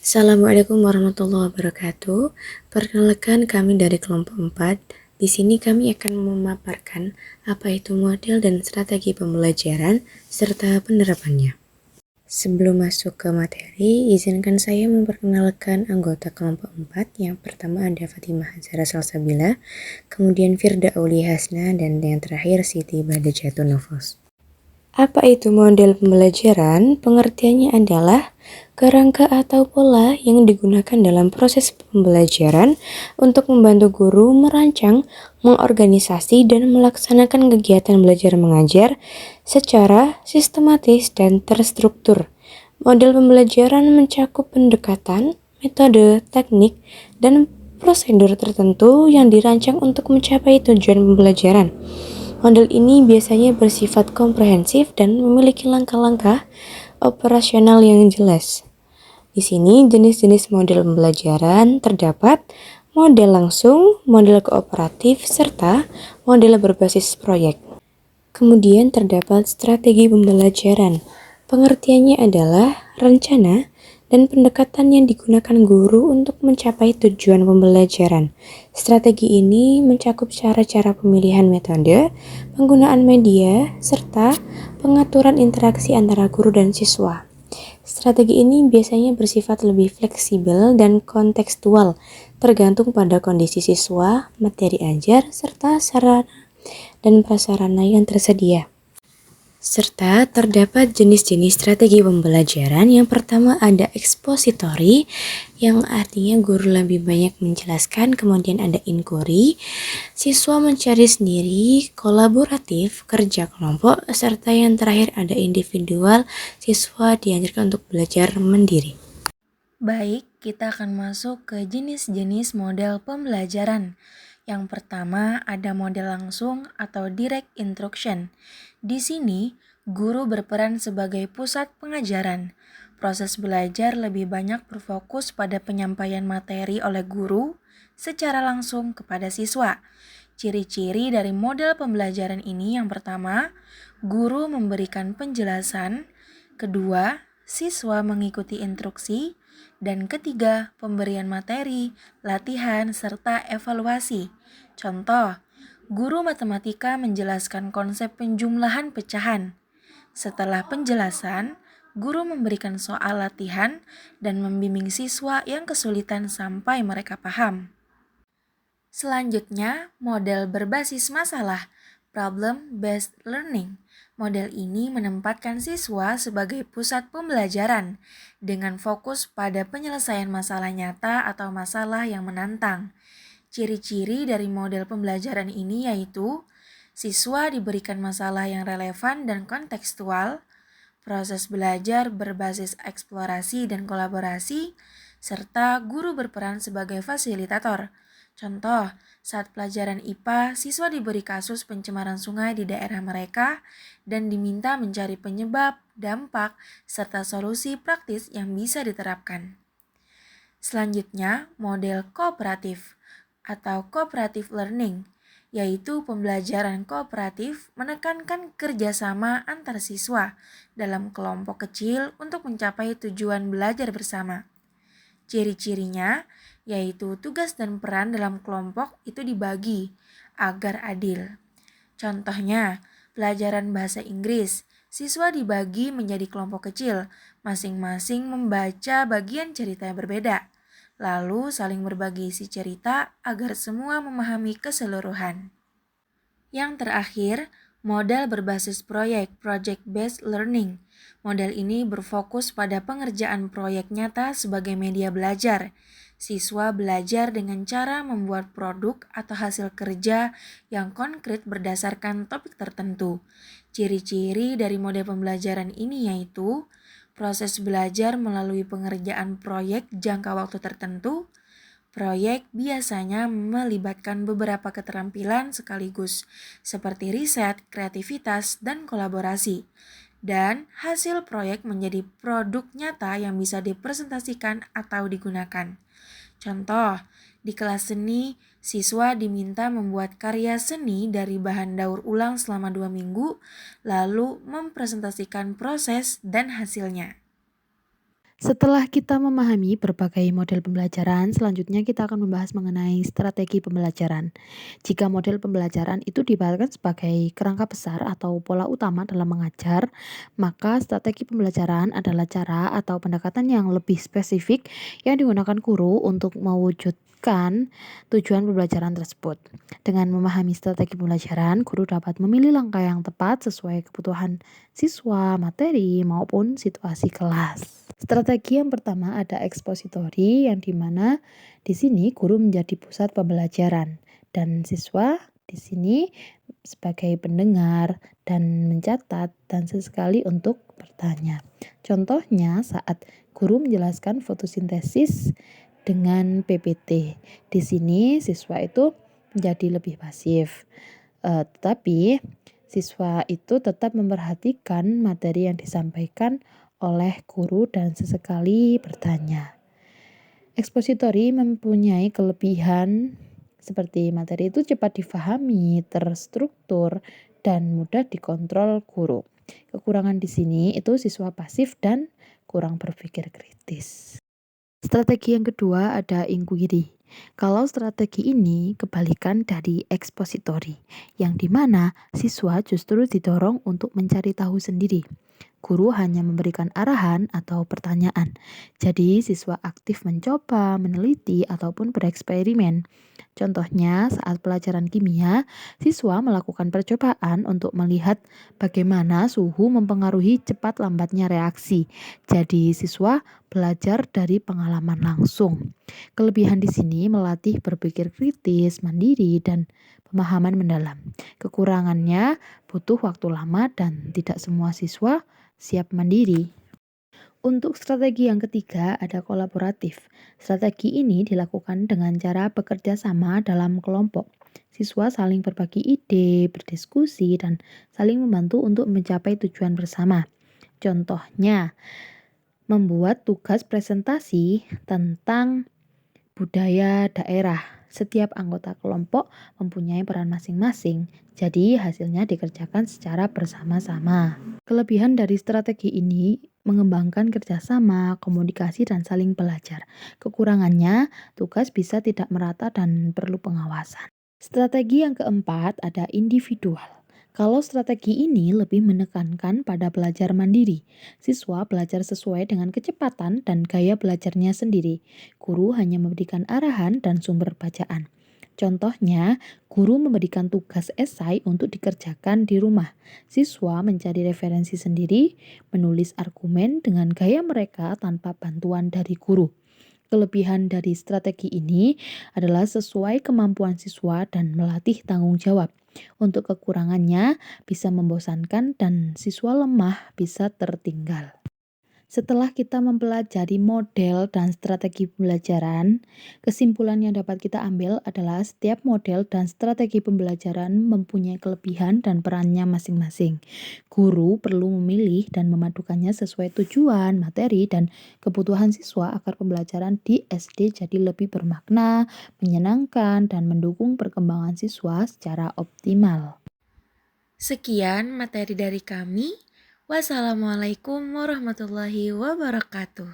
Assalamualaikum warahmatullahi wabarakatuh. Perkenalkan kami dari kelompok 4. Di sini kami akan memaparkan apa itu model dan strategi pembelajaran serta penerapannya. Sebelum masuk ke materi, izinkan saya memperkenalkan anggota kelompok 4. Yang pertama ada Fatimah Hazara Salsabila, kemudian Firda Aulia Hasna, dan yang terakhir Siti Badajatun Nofos. Apa itu model pembelajaran? Pengertiannya adalah kerangka atau pola yang digunakan dalam proses pembelajaran untuk membantu guru merancang, mengorganisasi, dan melaksanakan kegiatan belajar mengajar secara sistematis dan terstruktur. Model pembelajaran mencakup pendekatan, metode, teknik, dan prosedur tertentu yang dirancang untuk mencapai tujuan pembelajaran. Model ini biasanya bersifat komprehensif dan memiliki langkah-langkah operasional yang jelas. Di sini jenis-jenis model pembelajaran terdapat model langsung, model kooperatif, serta model berbasis proyek. Kemudian terdapat strategi pembelajaran. Pengertiannya adalah rencana dan pendekatan yang digunakan guru untuk mencapai tujuan pembelajaran. Strategi ini mencakup cara-cara pemilihan metode, penggunaan media, serta pengaturan interaksi antara guru dan siswa. Strategi ini biasanya bersifat lebih fleksibel dan kontekstual, tergantung pada kondisi siswa, materi ajar, serta sarana dan prasarana yang tersedia. Serta terdapat jenis-jenis strategi pembelajaran. Yang pertama ada expository, yang artinya guru lebih banyak menjelaskan. Kemudian ada inquiry, siswa mencari sendiri, kolaboratif, kerja kelompok, serta yang terakhir ada individual, siswa dianjurkan untuk belajar mandiri. Baik, kita akan masuk ke jenis-jenis model pembelajaran. Yang pertama ada model langsung atau direct instruction. Di sini, guru berperan sebagai pusat pengajaran. Proses belajar lebih banyak berfokus pada penyampaian materi oleh guru secara langsung kepada siswa. Ciri-ciri dari model pembelajaran ini yang pertama, guru memberikan penjelasan. Kedua, siswa mengikuti instruksi. Dan ketiga, pemberian materi, latihan, serta evaluasi. Contoh, guru matematika menjelaskan konsep penjumlahan pecahan. Setelah penjelasan, guru memberikan soal latihan dan membimbing siswa yang kesulitan sampai mereka paham. Selanjutnya, model berbasis masalah, problem-based learning. Model ini menempatkan siswa sebagai pusat pembelajaran dengan fokus pada penyelesaian masalah nyata atau masalah yang menantang. Ciri-ciri dari model pembelajaran ini yaitu siswa diberikan masalah yang relevan dan kontekstual, proses belajar berbasis eksplorasi dan kolaborasi, serta guru berperan sebagai fasilitator. Contoh, saat pelajaran IPA, siswa diberi kasus pencemaran sungai di daerah mereka dan diminta mencari penyebab, dampak, serta solusi praktis yang bisa diterapkan. Selanjutnya, model kooperatif atau cooperative learning, yaitu pembelajaran kooperatif menekankan kerjasama antar siswa dalam kelompok kecil untuk mencapai tujuan belajar bersama. Ciri-cirinya yaitu tugas dan peran dalam kelompok itu dibagi agar adil. Contohnya, pelajaran bahasa Inggris, siswa dibagi menjadi kelompok kecil, masing-masing membaca bagian cerita yang berbeda, lalu saling berbagi isi cerita agar semua memahami keseluruhan. Yang terakhir, model berbasis proyek, project-based learning. Model ini berfokus pada pengerjaan proyek nyata sebagai media belajar. Siswa belajar dengan cara membuat produk atau hasil kerja yang konkret berdasarkan topik tertentu. Ciri-ciri dari model pembelajaran ini yaitu proses belajar melalui pengerjaan proyek jangka waktu tertentu. Proyek biasanya melibatkan beberapa keterampilan sekaligus, seperti riset, kreativitas, dan kolaborasi. Dan hasil proyek menjadi produk nyata yang bisa dipresentasikan atau digunakan. Contoh, di kelas seni, siswa diminta membuat karya seni dari bahan daur ulang selama 2 minggu, lalu mempresentasikan proses dan hasilnya. Setelah kita memahami berbagai model pembelajaran, selanjutnya kita akan membahas mengenai strategi pembelajaran. Jika model pembelajaran itu diibaratkan sebagai kerangka besar atau pola utama dalam mengajar, maka strategi pembelajaran adalah cara atau pendekatan yang lebih spesifik yang digunakan guru untuk mewujudkan tujuan pembelajaran tersebut. Dengan memahami strategi pembelajaran, guru dapat memilih langkah yang tepat sesuai kebutuhan siswa, materi, maupun situasi kelas. Strategi yang pertama ada ekspositori yang dimana di sini guru menjadi pusat pembelajaran dan siswa di sini sebagai pendengar dan mencatat dan sesekali untuk bertanya. Contohnya saat guru menjelaskan fotosintesis dengan PPT. Di sini siswa itu menjadi lebih pasif. Tetapi siswa itu tetap memperhatikan materi yang disampaikan oleh guru dan sesekali bertanya. Ekspositori mempunyai kelebihan seperti materi itu cepat difahami, terstruktur, dan mudah dikontrol guru. Kekurangan di sini itu siswa pasif dan kurang berpikir kritis. Strategi yang kedua ada inquiry. Kalau strategi ini kebalikan dari ekspositori, yang dimana siswa justru didorong untuk mencari tahu sendiri. Guru hanya memberikan arahan atau pertanyaan. Jadi siswa aktif mencoba, meneliti, ataupun bereksperimen. Contohnya saat pelajaran kimia, siswa melakukan percobaan untuk melihat bagaimana suhu mempengaruhi cepat lambatnya reaksi. Jadi siswa belajar dari pengalaman langsung. Kelebihan di sini melatih berpikir kritis, mandiri, dan pemahaman mendalam. Kekurangannya butuh waktu lama dan tidak semua siswa siap mandiri. Untuk strategi yang ketiga ada kolaboratif. Strategi ini dilakukan dengan cara bekerja sama dalam kelompok. Siswa saling berbagi ide, berdiskusi, dan saling membantu untuk mencapai tujuan bersama. Contohnya, membuat tugas presentasi tentang budaya daerah. Setiap anggota kelompok mempunyai peran masing-masing, jadi hasilnya dikerjakan secara bersama-sama. Kelebihan dari strategi ini mengembangkan kerjasama, komunikasi, dan saling belajar. Kekurangannya, tugas bisa tidak merata dan perlu pengawasan. Strategi yang keempat ada individual. Kalau strategi ini lebih menekankan pada belajar mandiri. Siswa belajar sesuai dengan kecepatan dan gaya belajarnya sendiri. Guru hanya memberikan arahan dan sumber bacaan. Contohnya, guru memberikan tugas esai untuk dikerjakan di rumah. Siswa mencari referensi sendiri, menulis argumen dengan gaya mereka tanpa bantuan dari guru. Kelebihan dari strategi ini adalah sesuai kemampuan siswa dan melatih tanggung jawab. Untuk kekurangannya bisa membosankan dan siswa lemah bisa tertinggal. Setelah kita mempelajari model dan strategi pembelajaran, kesimpulan yang dapat kita ambil adalah setiap model dan strategi pembelajaran mempunyai kelebihan dan perannya masing-masing. Guru perlu memilih dan memadukannya sesuai tujuan, materi, dan kebutuhan siswa agar pembelajaran di SD jadi lebih bermakna, menyenangkan, dan mendukung perkembangan siswa secara optimal. Sekian materi dari kami. Wassalamualaikum warahmatullahi wabarakatuh.